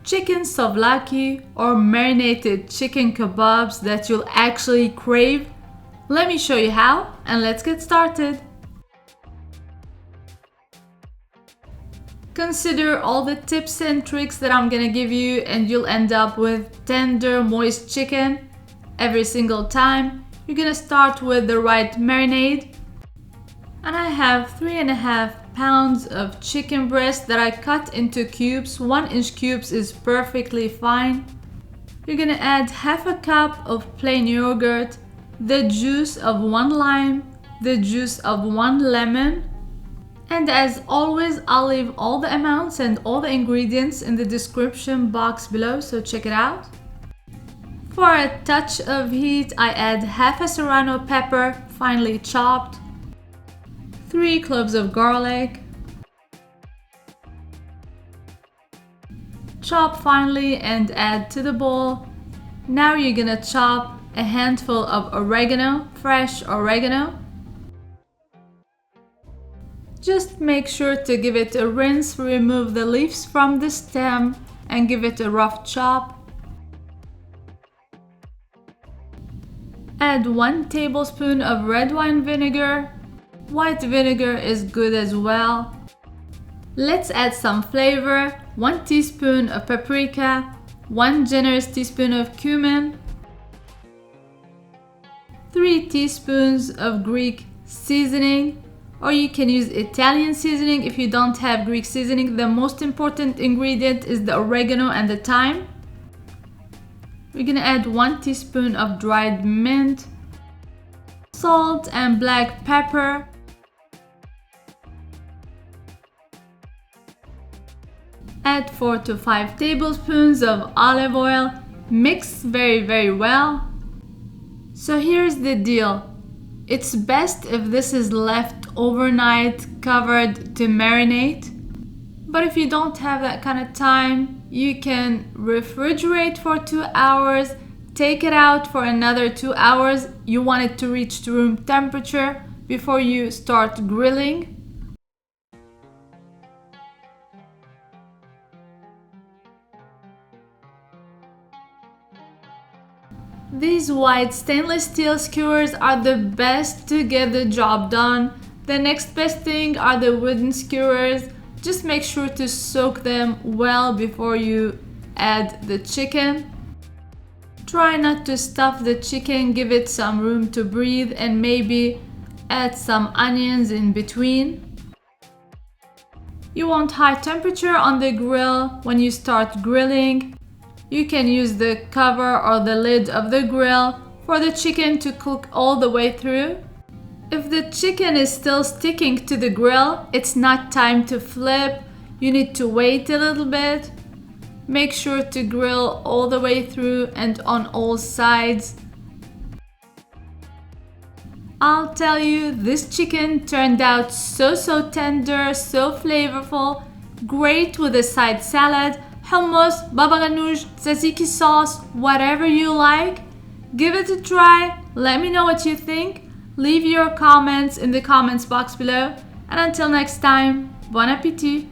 chicken souvlaki or marinated chicken kebabs that you'll actually crave? Let me show you how, and let's get started. Consider all the tips and tricks that I'm gonna give you and you'll end up with tender, moist chicken. Every single time, you're gonna start with the right marinade. And I have 3.5 pounds of chicken breast that I cut into cubes. 1-inch cubes is perfectly fine. You're gonna add half a cup of plain yogurt, the juice of 1 lime, the juice of 1 lemon, and as always, I'll leave all the amounts and all the ingredients in the description box below, so check it out. For a touch of heat, I add half a serrano pepper, finely chopped, 3 cloves of garlic, chop finely and add to the bowl. Now you're gonna chop a handful of oregano, fresh oregano. Just make sure to give it a rinse, remove the leaves from the stem and give it a rough chop. Add 1 tablespoon of red wine vinegar. White vinegar is good as well. Let's add some flavor. 1 teaspoon of paprika, 1 generous teaspoon of cumin, 3 teaspoons of Greek seasoning, or you can use Italian seasoning if you don't have Greek seasoning. The most important ingredient is the oregano and the thyme. We're gonna add 1 teaspoon of dried mint, salt and black pepper, add 4 to 5 tablespoons of olive oil, mix very well. So here's the deal. It's best if this is left overnight covered to marinate. But if you don't have that kind of time, you can refrigerate for 2 hours, take it out for another 2 hours. You want it to reach to room temperature before you start grilling. These white stainless steel skewers are the best to get the job done. The next best thing are the wooden skewers. Just make sure to soak them well before you add the chicken. Try not to stuff the chicken, give it some room to breathe and maybe add some onions in between. You want high temperature on the grill when you start grilling. You can use the cover or the lid of the grill for the chicken to cook all the way through. If the chicken is still sticking to the grill, it's not time to flip. You need to wait a little bit. Make sure to grill all the way through and on all sides. I'll tell you, this chicken turned out so tender, so flavorful, great with a side salad, hummus, baba ganoush, tzatziki sauce, whatever you like. Give it a try. Let me know what you think. Leave your comments in the comments box below. And until next time, bon appétit!